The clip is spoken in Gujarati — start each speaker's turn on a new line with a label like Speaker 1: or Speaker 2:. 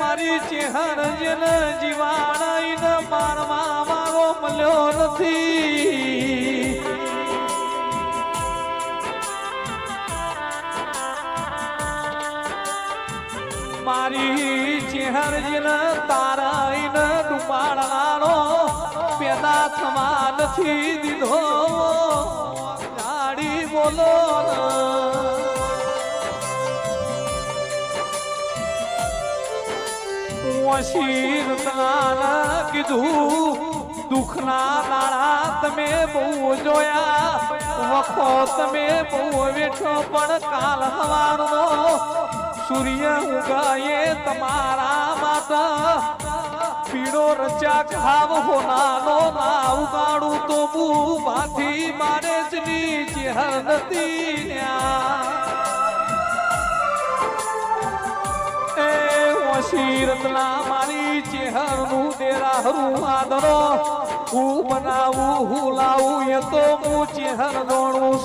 Speaker 1: મારી ચેહર જેન જીવાણાઈને મારવા મારો મળ્યો નથી. મારી ચેહર જેન તારાઈને ડુબાડનારો પેદા થવા નથી દીધો. ગાડી બોલો કીધું દુઃખના દાડા તમે બહુ જોયા, વખો તમે બહુ વેઠો, પણ કાલ હવારનો સૂર્ય ઉગાએ તમારા માતા પીળો રચા ખાવ હોનાનો ના ઉગાડું તો બુભાથી મારે જ નીચે નથી. શીરતના મારી ચેહરનું દેરાહરું આદરો હું બનાવું હું લાવું એ તો હું ચેહર દોણું.